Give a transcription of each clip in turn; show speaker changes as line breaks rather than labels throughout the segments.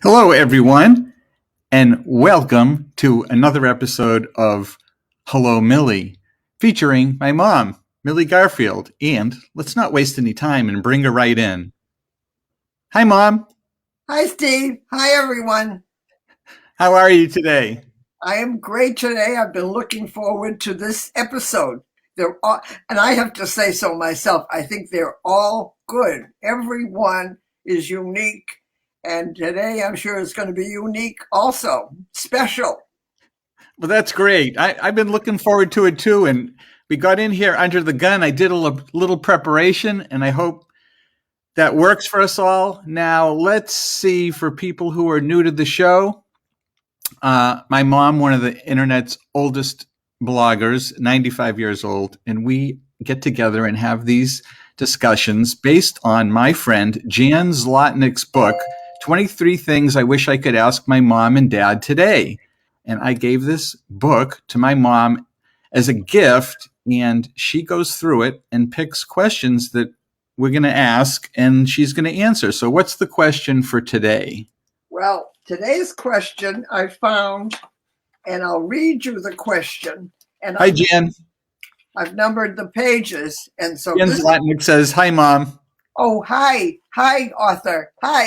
Hello, everyone, and welcome to another episode of Hello, Millie, featuring my mom, Millie Garfield. And let's not waste any time and bring her right in. Hi, Mom.
Hi, Steve. Hi, everyone.
How are you today?
I am great today. I've been looking forward to this episode. They're all, and I have to say so myself. I think they're all good. Everyone is unique. And today I'm sure it's going to be unique also, special.
Well, that's great. I've been looking forward to it too. And we got in here under the gun. I did a little preparation, and I hope that works for us all. Now, let's see for people who are new to the show. My mom, one of the internet's oldest bloggers, 95 years old, and we get together and have these discussions based on my friend Jan Zlotnick's book, 23 Things I Wish I Could Ask My Mom and Dad Today. And I gave this book to my mom as a gift, and she goes through it and picks questions that we're going to ask, and she's going to answer. So what's the question for today?
Well, today's question I found, and I'll read you the question. And
Hi, Jan.
I've numbered the pages. And so
Jan Zlotnick says, hi, Mom.
Oh, hi. Hi, author. Hi.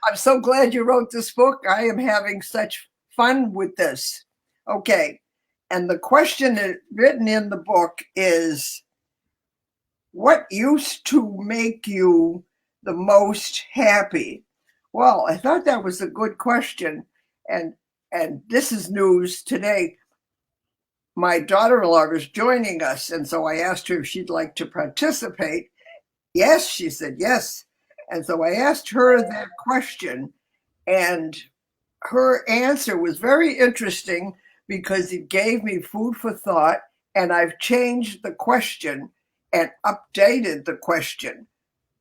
I'm so glad you wrote this book. I am having such fun with this. Okay. And the question written in the book is, what used to make you the most happy? Well, I thought that was a good question. And this is news today. My daughter-in-law is joining us. And so I asked her if she'd like to participate. Yes, she said yes. And so I asked her that question, and her answer was very interesting because it gave me food for thought, and I've changed the question and updated the question.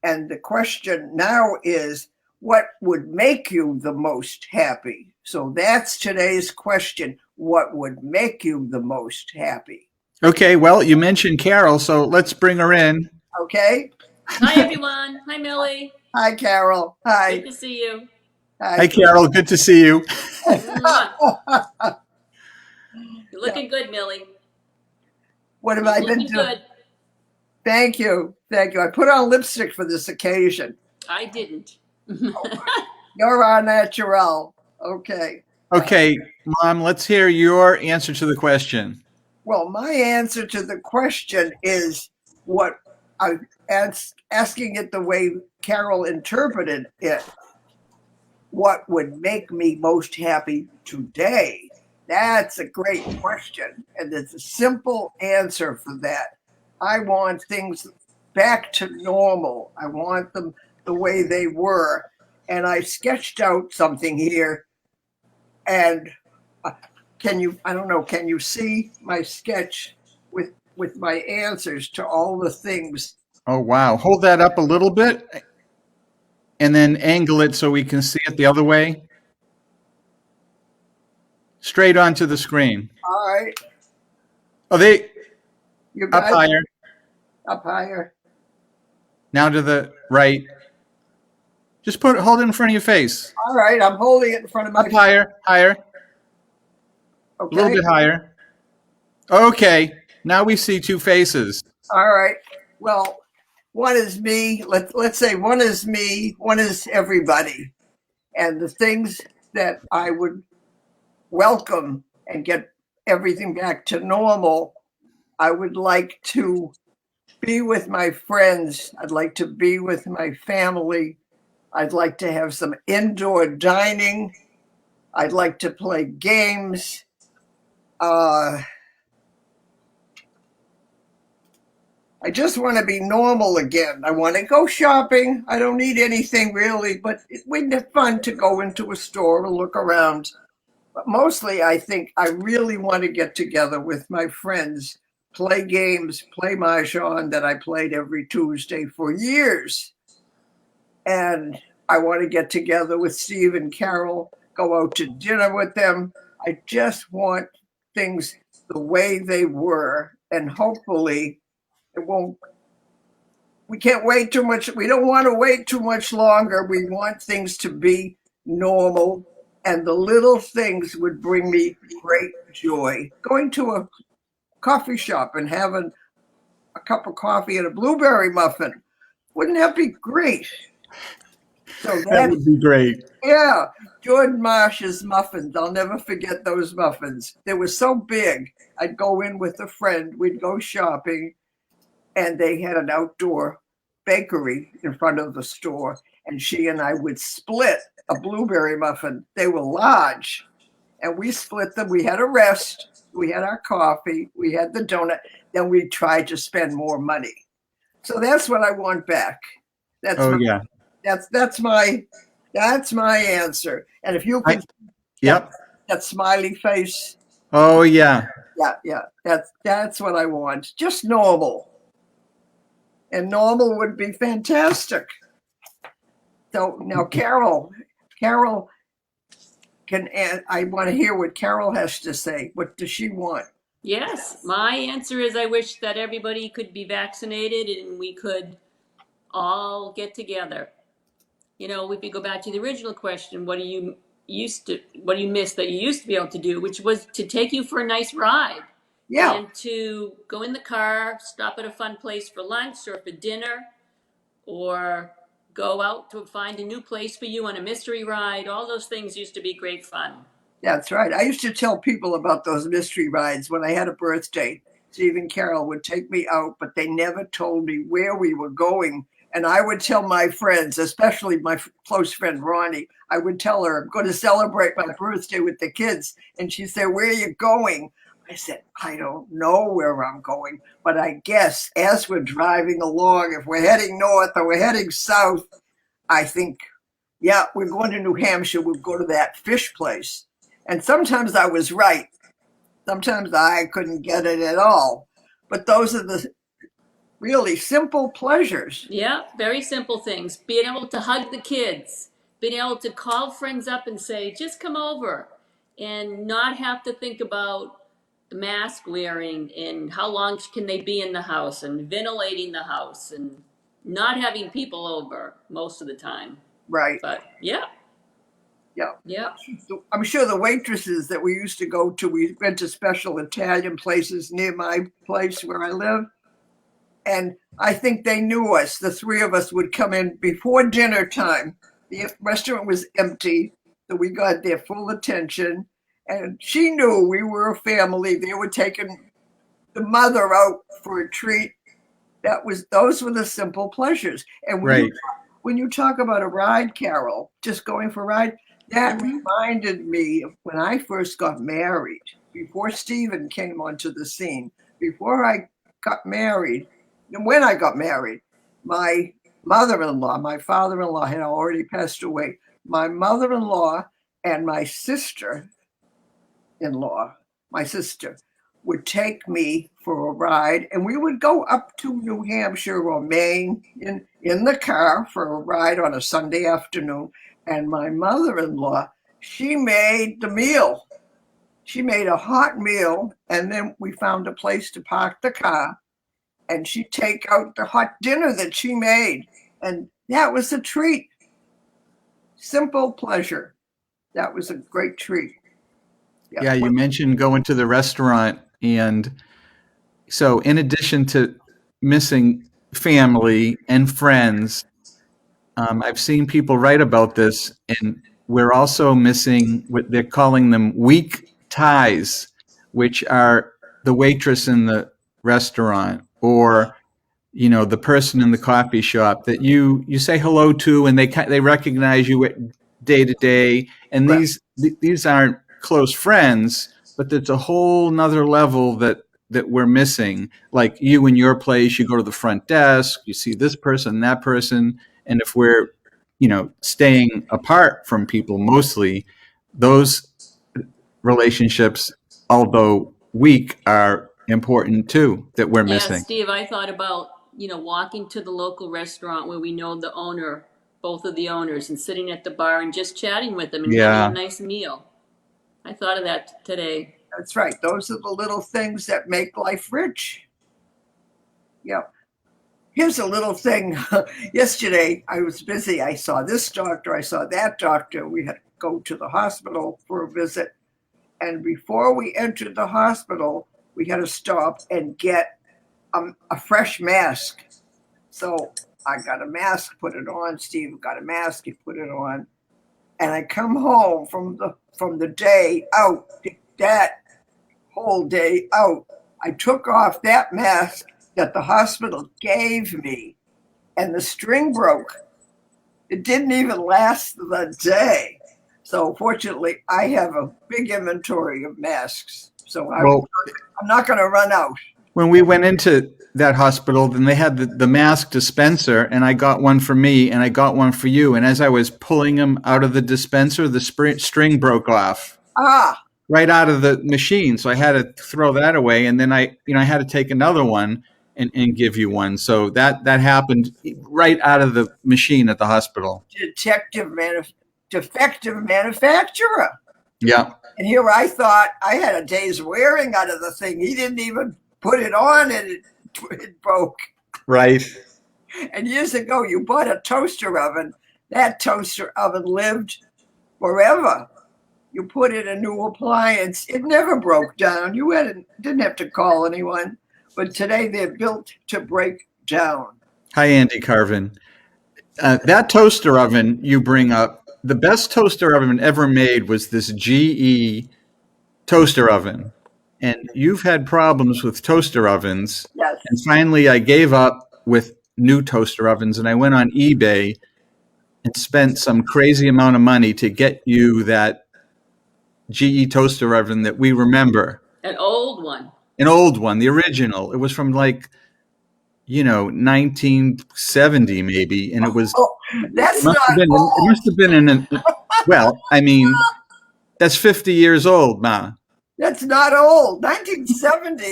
And the question now is, what would make you the most happy? So that's today's question. What would make you the most happy?
Okay, well, you mentioned Carol, so let's bring her in.
Okay.
Hi, everyone. Hi, Millie.
Hi, Carol. Hi.
Good to see you.
Hi, Carol. Good to see you.
Mwah. You're looking good, Millie.
What have I been
Looking
doing?
good.
Thank you. Thank you. I put on lipstick for this occasion.
I didn't.
You're our natural. Okay.
Okay, Mom, let's hear your answer to the question.
Well, my answer to the question is what I'm asking it the way Carol interpreted it. What would make me most happy today? That's a great question. And there's a simple answer for that. I want things back to normal. I want them the way they were. And I sketched out something here. And can you see my sketch with my answers to all the things?
Oh, wow. Hold that up a little bit and then angle it so we can see it the other way. Straight onto the screen.
All right.
Oh,
You
up
guys
higher.
up higher.
Now to the right. Just hold it in front of your face.
All right, I'm holding it in front of my
Up higher, higher.
Okay.
A little bit higher. Okay, now we see two faces.
All right. Well, one is me. Let's say one is me, one is everybody. And the things that I would welcome and get everything back to normal, I would like to be with my friends. I'd like to be with my family. I'd like to have some indoor dining. I'd like to play games. I just want to be normal again. I want to go shopping. I don't need anything really, but it would be fun to go into a store and look around. But mostly, I think I really want to get together with my friends, play games, play Mahjong that I played every Tuesday for years. And I want to get together with Steve and Carol, go out to dinner with them. I just want things the way they were. And hopefully we can't wait too much. We don't want to wait too much longer. We want things to be normal, and the little things would bring me great joy. Going to a coffee shop and having a cup of coffee and a blueberry muffin. Wouldn't that be great? So
That would be great.
yeah, Jordan Marsh's muffins. I'll never forget those muffins. They were so big. I'd go in with a friend. We'd go shopping, and they had an outdoor bakery in front of the store, and she and I would split a blueberry muffin. They were large, and we split them. We had a rest. We had our coffee. We had the donut. Then we tried to spend more money. So that's what I want back. That's
Oh
my,
yeah.
that's my answer. And if you can,
Yep.
that smiley face,
Oh yeah.
yeah, that's what I want. Just normal, and normal would be fantastic. So now, Carol can. I want to hear what Carol has to say. What does she want?
Yes, my answer is I wish that everybody could be vaccinated and we could all get together. You know, if you go back to the original question, what do you miss that you used to be able to do, which was to take you for a nice ride
Yeah,
and to go in the car, stop at a fun place for lunch or for dinner, or go out to find a new place for you on a mystery ride. All those things used to be great fun.
that's right. I used to tell people about those mystery rides when I had a birthday. Steve and Carol would take me out, but they never told me where we were going. And I would tell my friends, especially my close friend Ronnie, I would tell her, I'm going to celebrate my birthday with the kids. And she'd say, where are you going? I said, I don't know where I'm going, but I guess as we're driving along, if we're heading north or we're heading south, I think, yeah, we're going to New Hampshire. We'll go to that fish place. And sometimes I was right. Sometimes I couldn't get it at all. But those are the really simple pleasures.
Yeah, very simple things. Being able to hug the kids, being able to call friends up and say, just come over, and not have to think about the mask wearing and how long can they be in the house and ventilating the house and not having people over most of the time.
Right.
But yeah,
Yeah.
yeah.
I'm sure the waitresses that we used to go to, we went to special Italian places near my place where I live. And I think they knew us. The three of us would come in before dinner time. The restaurant was empty, so we got their full attention. And she knew we were a family. They were taking the mother out for a treat. Those were the simple pleasures. And
Right.
when you talk about a ride, Carol, just going for a ride, that reminded me of when I first got married, before Stephen came onto the scene, before I got married. And when I got married, my mother-in-law, my father-in-law had already passed away. My mother-in-law and my sister-in-law, my sister, would take me for a ride, and we would go up to New Hampshire or Maine in the car for a ride on a Sunday afternoon. And my mother-in-law, she made the meal. She made a hot meal, and then we found a place to park the car, and she'd take out the hot dinner that she made. And that was a treat. Simple pleasure. That was a great treat.
Yeah, you mentioned going to the restaurant. And so, in addition to missing family and friends, I've seen people write about this, and we're also missing what they're calling them weak ties, which are the waitress in the restaurant or the person in the coffee shop that you say hello to, and they recognize you day to day, and
Right.
these aren't close friends, but there's a whole nother level that we're missing. Like you in your place, you go to the front desk, you see this person, that person, and if we're staying apart from people mostly, those relationships, although weak, are important too that we're
Yeah,
missing.
Steve, I thought about, walking to the local restaurant where we know the owner, both of the owners, and sitting at the bar and just chatting with them and having
Yeah.
a nice meal. I thought of that today.
That's right. Those are the little things that make life rich. Yep. Here's a little thing. Yesterday, I was busy. I saw this doctor. I saw that doctor. We had to go to the hospital for a visit. And before we entered the hospital, we had to stop and get a fresh mask. So I got a mask, put it on. Steve got a mask, he put it on. And I come home from the day out, that whole day out. I took off that mask that the hospital gave me, and the string broke. It didn't even last the day. So fortunately, I have a big inventory of masks. So
Well,
I'm not going to run out.
when we went into that hospital, then they had the mask dispenser, and I got one for me, and I got one for you. And as I was pulling them out of the dispenser, the string broke off right out of the machine. So I had to throw that away, and then I had to take another one and give you one. So that happened right out of the machine at the hospital.
Defective manufacturer.
Yeah.
And here I thought I had a day's wearing out of the thing. He didn't even put it on, and it broke.
Right.
And years ago, you bought a toaster oven. That toaster oven lived forever. You put in a new appliance. It never broke down. You didn't have to call anyone. But today, they're built to break down.
Hi, Andy Carvin. That toaster oven you bring up, the best toaster oven ever made was this GE toaster oven. And you've had problems with toaster ovens.
Yes.
And finally, I gave up with new toaster ovens, and I went on eBay and spent some crazy amount of money to get you that GE toaster oven that we remember.
An old one.
An old one, the original. It was from 1970 maybe, and it was.
That's
It must have been in. Well, I mean, that's 50 years old, Ma.
That's not old. 1970.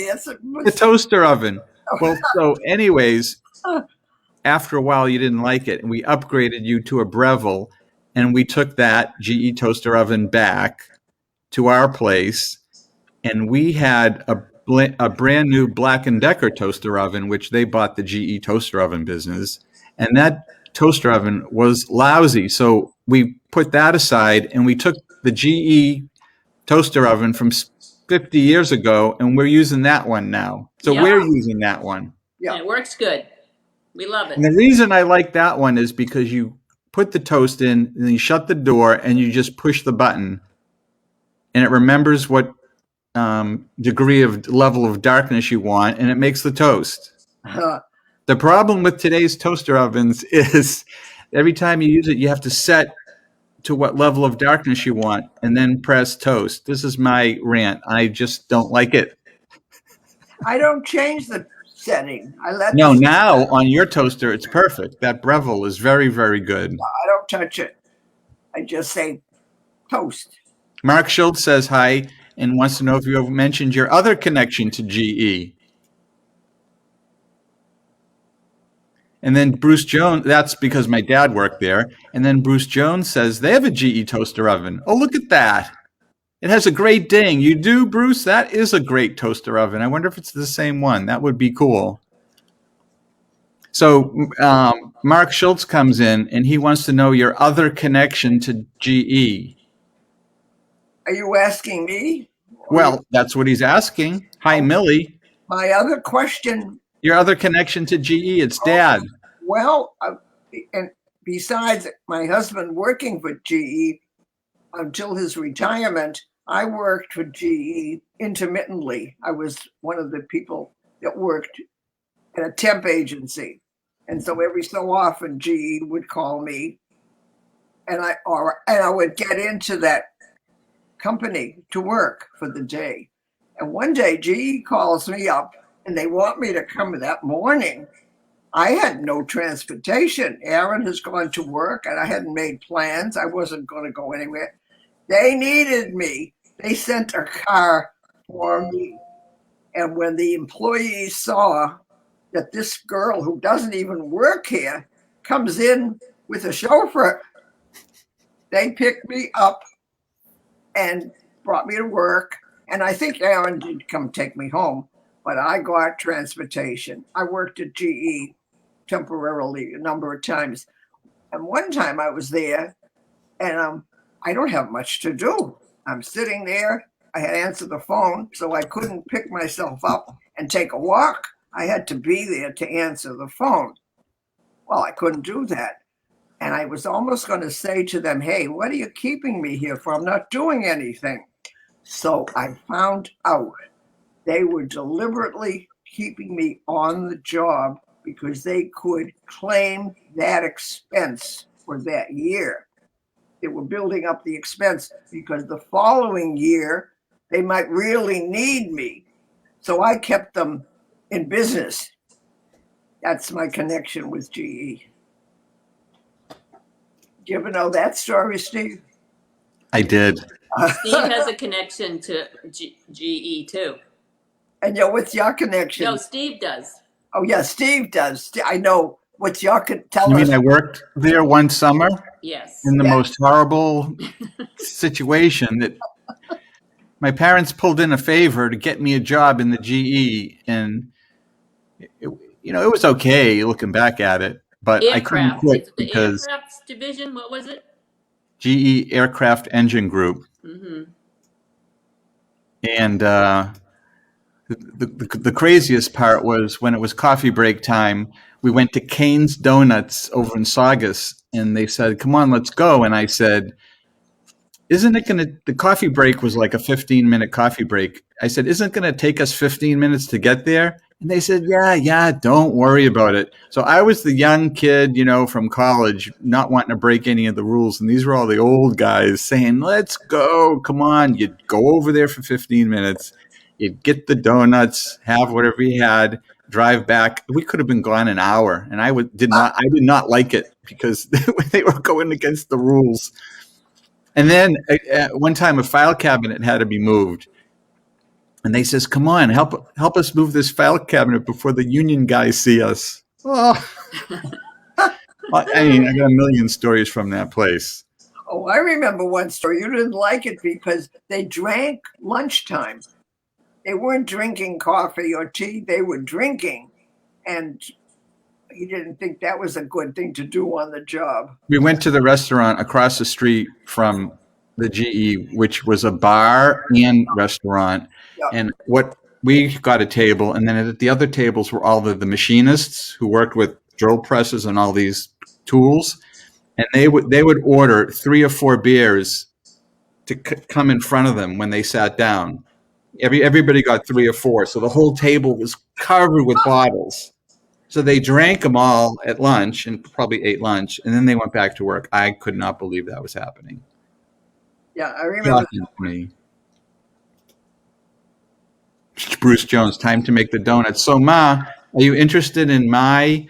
The toaster oven. Well, so anyways, after a while you didn't like it, and we upgraded you to a Breville, and we took that GE toaster oven back to our place, and we had a brand new Black & Decker toaster oven, which they bought the GE toaster oven business, and that toaster oven was lousy. So we put that aside, and we took the GE toaster oven from 50 years ago, and we're using that one now. So
Yeah.
we're using that one.
Yeah.
And it works good. We love it.
And the reason I like that one is because you put the toast in, and then you shut the door, and you just push the button, and it remembers what degree of level of darkness you want, and it makes the toast. The problem with today's toaster ovens is every time you use it, you have to set to what level of darkness you want and then press toast. This is my rant. I just don't like it.
I don't change the setting.
Now on your toaster, it's perfect. That Breville is very, very good.
I don't touch it. I just say toast.
Mark Schultz says hi and wants to know if you have mentioned your other connection to GE. And then Bruce Jones, that's because my dad worked there. And then Bruce Jones says they have a GE toaster oven. Oh, look at that. It has a great ding. You do, Bruce? That is a great toaster oven. I wonder if it's the same one. That would be cool. So Mark Schultz comes in, and he wants to know your other connection to GE.
Are you asking me?
Well, that's what he's asking. Hi, Millie.
My other question.
Your other connection to GE, it's Dad.
Well, and besides my husband working for GE until his retirement, I worked for GE intermittently. I was one of the people that worked at a temp agency. And so every so often GE would call me, and I would get into that company to work for the day. And one day GE calls me up, and they want me to come that morning. I had no transportation. Aaron has gone to work, and I hadn't made plans. I wasn't going to go anywhere. They needed me. They sent a car for me. And when the employees saw that this girl who doesn't even work here comes in with a chauffeur, they picked me up and brought me to work. And I think Aaron did come take me home, but I got transportation. I worked at GE temporarily a number of times. And one time I was there, and I don't have much to do. I'm sitting there. I had answered the phone, so I couldn't pick myself up and take a walk. I had to be there to answer the phone. Well, I couldn't do that. And I was almost going to say to them, hey, what are you keeping me here for? I'm not doing anything. So I found out they were deliberately keeping me on the job because they could claim that expense for that year. They were building up the expense because the following year they might really need me. So I kept them in business. That's my connection with GE. Do you ever know that story, Steve?
I did.
Steve has a connection to GE too.
And what's your connection?
No, Steve does.
Oh, yeah, Steve does. I know. What's your tell
You
us?
mean I worked there one summer
Yes.
in the most horrible situation that my parents pulled in a favor to get me a job in the GE, and it was okay looking back at it, but I couldn't
Aircraft.
quit
It's the
because
aircraft division. What was it?
GE Aircraft Engine Group.
Mm-hmm.
And the craziest part was when it was coffee break time, we went to Kane's Donuts over in Saugus, and they said, come on, let's go. And I said, isn't it going to, the coffee break was like a 15-minute coffee break. I said, isn't it going to take us 15 minutes to get there? And they said, yeah, don't worry about it. So I was the young kid, from college, not wanting to break any of the rules. And these were all the old guys saying, let's go, come on. You'd go over there for 15 minutes. You'd get the donuts, have whatever you had, drive back. We could have been gone an hour. And I did not like it because they were going against the rules. And then one time a file cabinet had to be moved. And they says, come on, help us move this file cabinet before the union guys see us. Oh. I mean, I got a million stories from that place.
Oh, I remember one story. You didn't like it because they drank lunchtime. They weren't drinking coffee or tea. They were drinking. And he didn't think that was a good thing to do on the job.
We went to the restaurant across the street from the GE, which was a bar and restaurant.
Yep.
And we got a table, and then at the other tables were all the machinists who worked with drill presses and all these tools. And they would order 3 or 4 beers to come in front of them when they sat down. Everybody got 3 or 4. So the whole table was covered with bottles. So they drank them all at lunch and probably ate lunch, and then they went back to work. I could not believe that was happening.
Yeah, I remember.
Me. Bruce Jones, time to make the donuts. So, Ma, are you interested in my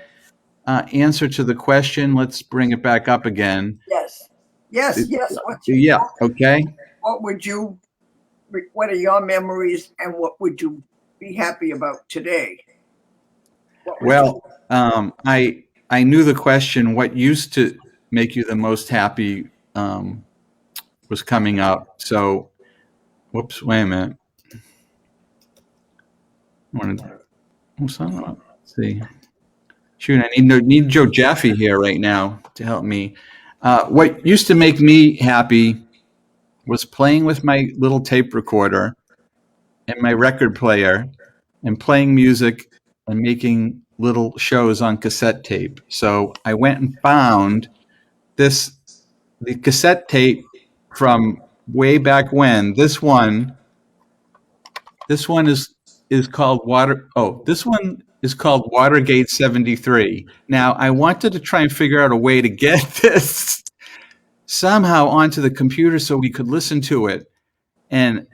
answer to the question? Let's bring it back up again.
Yes.
Okay.
What are your memories, and what would you be happy about today?
Well, I knew the question, what used to make you the most happy, was coming up. So, whoops, wait a minute. Let's see. Shoot, I need Joe Jaffe here right now to help me. What used to make me happy was playing with my little tape recorder and my record player and playing music and making little shows on cassette tape. So I went and found the cassette tape from way back when. This one is called this one is called Watergate 73. Now, I wanted to try and figure out a way to get this somehow onto the computer so we could listen to it. And,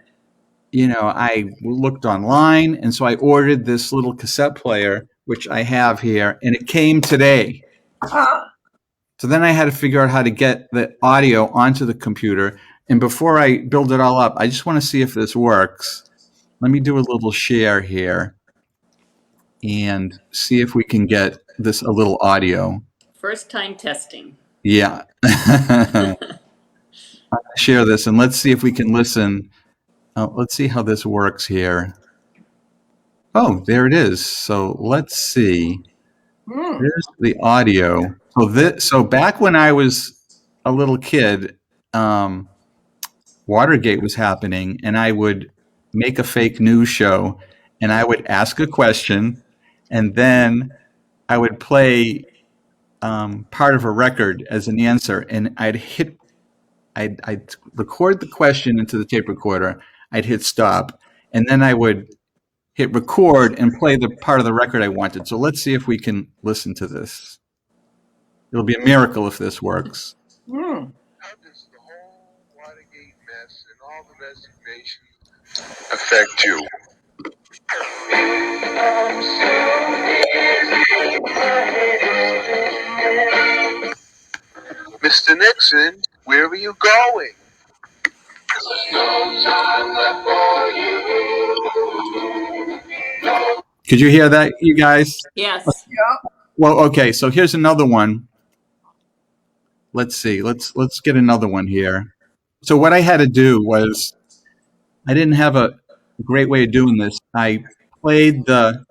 I looked online, and so I ordered this little cassette player, which I have here, and it came today. So then I had to figure out how to get the audio onto the computer. And before I build it all up, I just want to see if this works. Let me do a little share here and see if we can get this a little audio.
First time testing.
Yeah. Share this and let's see if we can listen. Let's see how this works here. Oh, there it is. So let's see. Here's the audio. So back when I was a little kid, Watergate was happening, and I would make a fake news show, and I would ask a question, and then I would play part of a record as an answer, and I'd record the question into the tape recorder. I'd hit stop, and then I would hit record and play the part of the record I wanted. So let's see if we can listen to this. It'll be a miracle if this works.
How does the whole Watergate mess and all the resignations affect you? Mr. Nixon, where are you going?
Could you hear that, you guys?
Yes.
Yeah.
Well, okay, so here's another one. Let's see. Let's get another one here. So what I had to do was, I didn't have a great way of doing this. I played the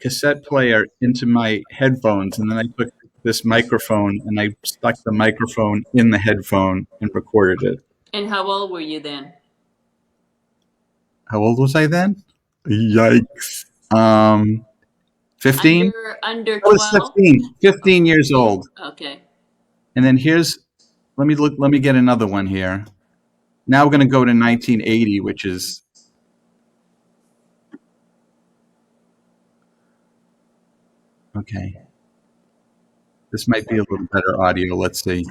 cassette player into my headphones, and then I took this microphone and I stuck the microphone in the headphone and recorded it.
And how old were you then?
How old was I then? Yikes. 15?
Under
I was
12?
15 years old.
Okay.
And then let me get another one here. Now we're going to go to 1980, which is, okay. This might be a little better audio. Let's see.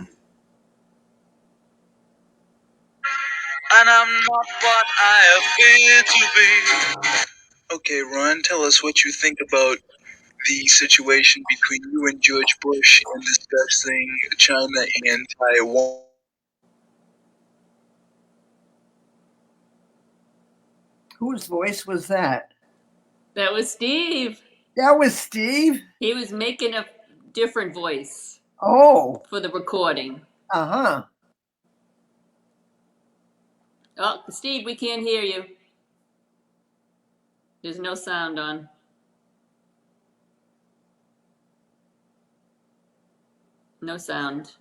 And I'm not what I appear to be. Okay, Ron, tell us what you think about the situation between you and George Bush in discussing China and Taiwan.
Whose voice was that?
That was Steve.
That was Steve?
He was making a different voice
Oh,
for the recording.
uh-huh.
Oh, Steve, we can't hear you. There's no sound on. No sound.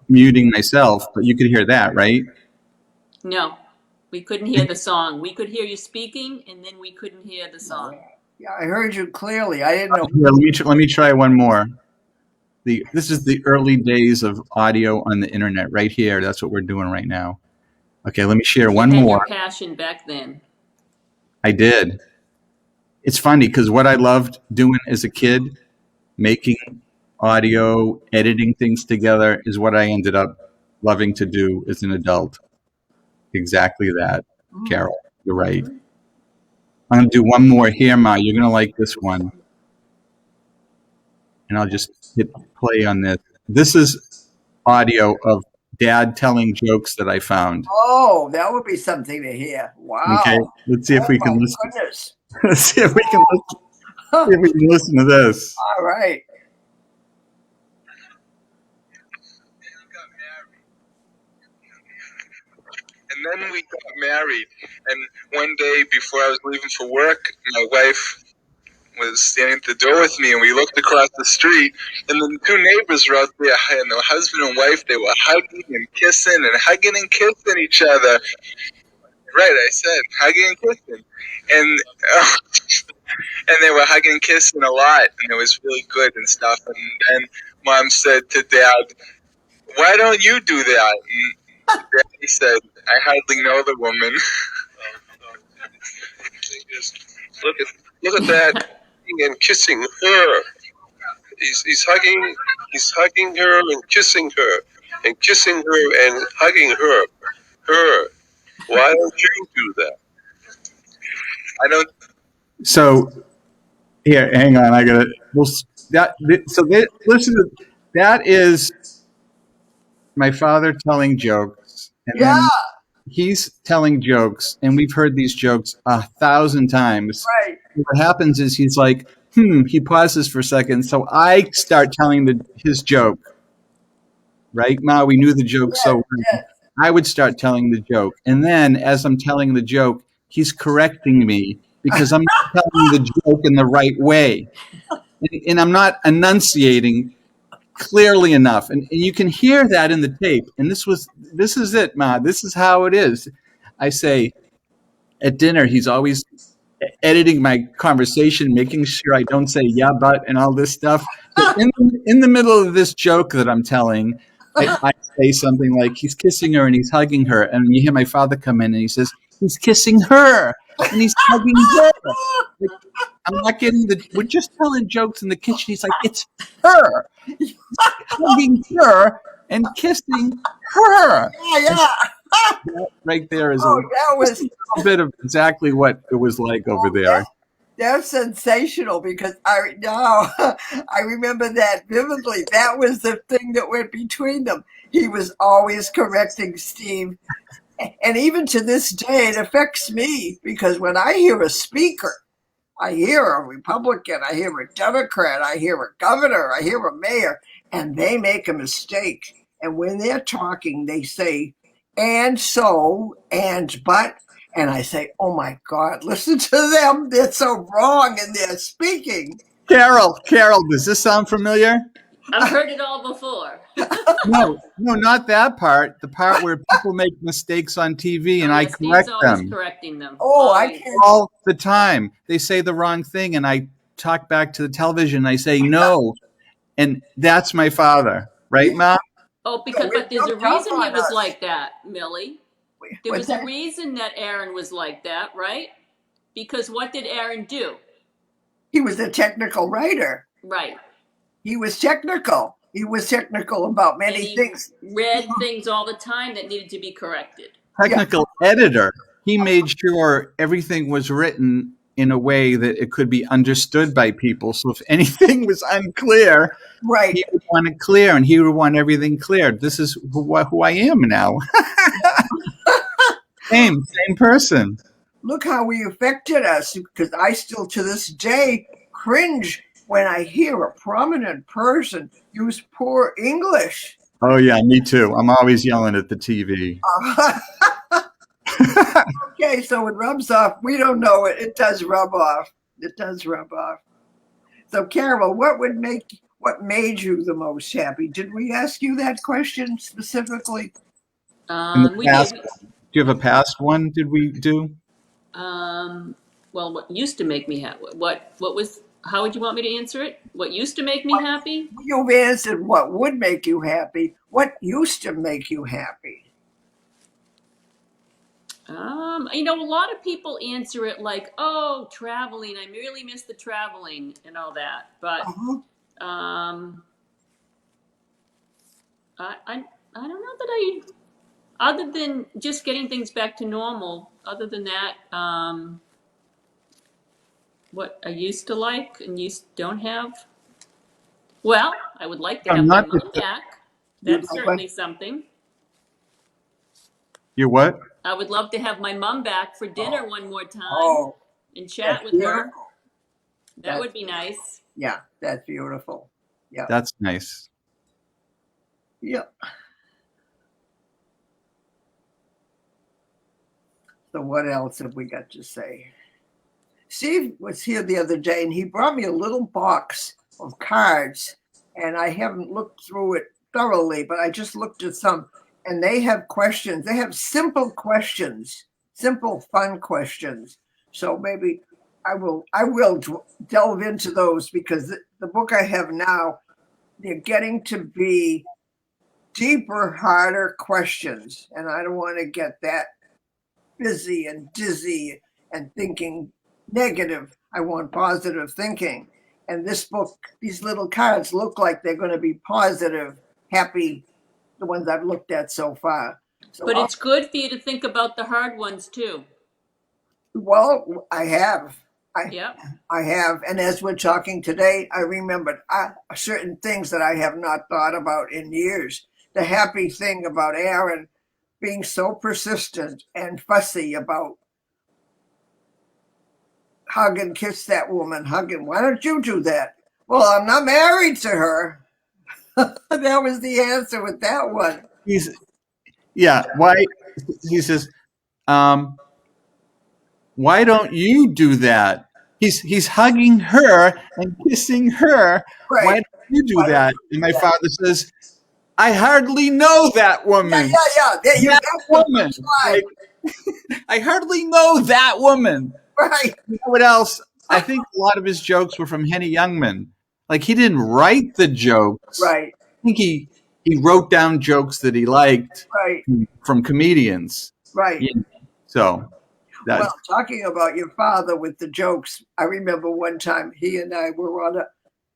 Muting myself, but you could hear that, right?
No, we couldn't hear the song. We could hear you speaking, and then we couldn't hear the song.
Yeah, I heard you clearly. I didn't know.
Here, let me try one more. This is the early days of audio on the internet right here. That's what we're doing right now. Okay, let me share one
You had
more.
your passion back then.
I did. It's funny because what I loved doing as a kid, making audio, editing things together, is what I ended up loving to do as an adult. Exactly that, Carol. You're right. I'm going to do one more here, Ma. You're going to like this one. And I'll just hit play on this. This is audio of Dad telling jokes that I found.
Oh, that would be something to hear. Wow.
Okay, let's see if we can
my
listen.
Goodness.
Let's see if we can listen to this.
All right.
And then we got married. And one day before I was leaving for work, my wife was standing at the door with me, and we looked across the street, and the two neighbors were out there, and the husband and wife, they were hugging and kissing each other. Right, I said hugging and kissing, and and they were hugging and kissing a lot, and it was really good and stuff. And then Mom said to Dad, "Why don't you do that?" And Daddy said, "I hardly know the woman." Look at that. And kissing her. He's hugging her and kissing her and hugging her. Why don't you do that? I don't.
So, here, hang on. I got it. Listen to that. Is my father telling jokes, and
Yeah.
then he's telling jokes, and we've heard these jokes 1,000 times.
Right.
What happens is he's like, he pauses for a second, so I start telling his joke. Right, Ma? We knew the joke so well.
Yes.
I would start telling the joke. And then as I'm telling the joke, he's correcting me because I'm not telling the joke in the right way. And I'm not enunciating clearly enough. And you can hear that in the tape. And this is it, Ma. This is how it is. I say at dinner, he's always editing my conversation, making sure I don't say yeah, but, and all this stuff. But in the middle of this joke that I'm telling, I say something like he's kissing her and he's hugging her. And you hear my father come in and he says, he's kissing her and he's hugging her. Like, I'm not getting we're just telling jokes in the kitchen. He's like, it's her. He's hugging her and kissing her.
Yeah.
Right there is
That was
a bit of exactly what it was like over there.
That's sensational because I remember that vividly. That was the thing that went between them. He was always correcting Steve. And even to this day, it affects me because when I hear a speaker, I hear a Republican, I hear a Democrat, I hear a governor, I hear a mayor, and they make a mistake. And when they're talking, they say, and so, and but, and I say, oh my God, listen to them. They're so wrong in their speaking.
Carol, does this sound familiar?
I've heard it all before.
No, not that part. The part where people make mistakes on TV and I
Yes,
correct
Steve's always
them
correcting them.
Oh, I
Always.
can't.
all the time. They say the wrong thing and I talk back to the television and I say no. And that's my father. Right, Ma?
Oh, because but there's a reason he was like that, Millie. There was a reason that Aaron was like that, right? Because what did Aaron do?
He was a technical writer.
Right.
He was technical. He was technical about many
And he
things.
read things all the time that needed to be corrected.
Technical editor. He made sure everything was written in a way that it could be understood by people. So if anything was unclear,
Right.
he would want it clear and he would want everything cleared. This is who I am now. Same person.
Look how he affected us, because I still to this day cringe when I hear a prominent person use poor English.
Oh yeah, me too. I'm always yelling at the TV.
Okay, so it rubs off. We don't know it. It does rub off. It does rub off. So Carol, what made you the most happy? Did we ask you that question specifically?
We did.
Do you have a past one? Did we do?
Well, what used to make me happy? What was? How would you want me to answer it? What used to make me happy?
You've answered what would make you happy. What used to make you happy?
A lot of people answer it like, "Oh, traveling. I really miss the traveling and all that." But I don't know that I. Other than just getting things back to normal, other than that, what I used to like and don't have. Well, I would like to have my mom back. That's certainly something.
You what?
I would love to have my mom back for dinner one more time and chat with her. That would be nice.
Yeah, that's beautiful. Yeah.
That's nice.
Yeah. So what else have we got to say? Steve was here the other day and he brought me a little box of cards, and I haven't looked through it thoroughly, but I just looked at some, and they have questions. They have simple questions, simple, fun questions. So maybe I will delve into those, because the book I have now, they're getting to be deeper, harder questions, and I don't want to get that busy and dizzy and thinking negative. I want positive thinking. And this book, these little cards look like they're going to be positive, happy, the ones I've looked at so far. So
but it's good for you to think about the hard ones too.
Well, I have.
Yep.
I have. And as we're talking today, I remembered certain things that I have not thought about in years. The happy thing about Aaron being so persistent and fussy about hug and kiss that woman, why don't you do that? Well, I'm not married to her. That was the answer with that one.
Yeah. Why? He says, why don't you do that? He's hugging her and kissing her. Why
Right.
don't you do
Why don't
that?
you
And
do
my
that?
father says, I hardly know that woman.
Yeah. You
That
got
woman.
the line.
Like, I hardly know that woman.
Right.
You know what else? I think a lot of his jokes were from Henny Youngman. Like he didn't write the jokes.
Right.
I think he wrote down jokes that he liked
Right.
from comedians.
Right.
Yeah. So that
Well, talking about your father with the jokes, I remember one time he and I were on a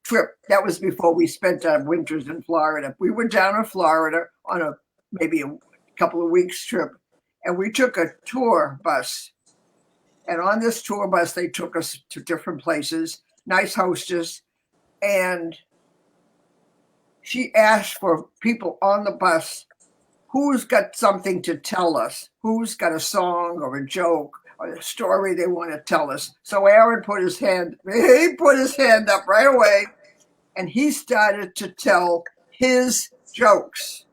trip. That was before we spent our winters in Florida. We were down in Florida on maybe a couple of weeks trip, and we took a tour bus. And on this tour bus, they took us to different places, nice hostess, and she asked for people on the bus who's got something to tell us, who's got a song or a joke or a story they want to tell us. So Aaron put his hand up right away, and he started to tell his jokes,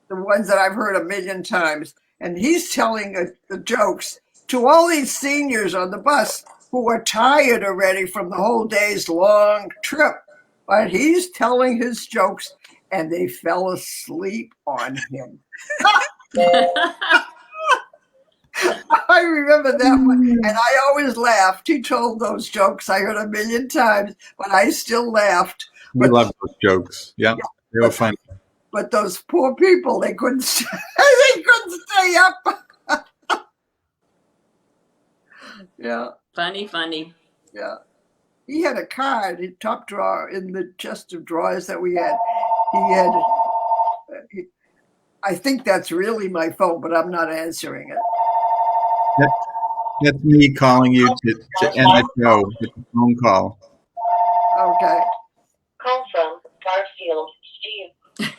the ones that I've heard a million times. And he's telling the jokes to all these seniors on the bus who are tired already from the whole day's long trip. But he's telling his jokes, and they fell asleep on him. I remember that one, and I always laughed. He told those jokes I heard a million times, but I still laughed.
we
But,
love those jokes. Yeah, they were fun.
but those poor people, they couldn't they couldn't stay up. Yeah,
Funny.
yeah. He had a card in top drawer in the chest of drawers that we had. I think that's really my phone, but I'm not answering it.
That's me calling you to end the show with a phone call.
Okay.
Call from Garfield Steve.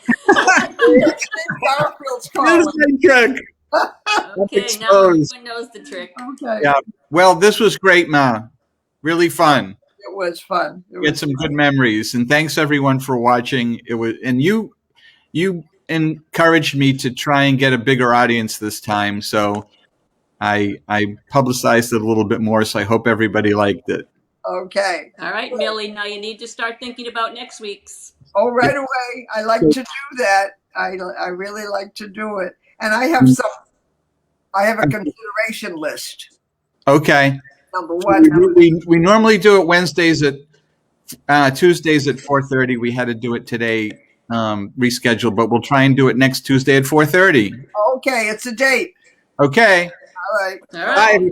Garfield's
Here's
calling.
my trick.
Okay, now
Exposed.
everyone knows the trick.
Okay.
Yeah. Well, this was great, Ma. Really fun.
It was fun. It
We had
was
some good memories, and thanks everyone for watching. It was, and you encouraged me to try and get a bigger audience this time, so I publicized it a little bit more. So I hope everybody liked it.
okay.
All right, Millie, now you need to start thinking about next week's.
Oh, right away. I like to do that. I really like to do it. And I have a consideration list.
Okay.
Number one.
We normally do it Wednesdays at Tuesdays at 4:30. We had to do it today, rescheduled, but we'll try and do it next Tuesday at 4:30.
Okay, it's a date.
Okay.
All right.
All right.
Bye.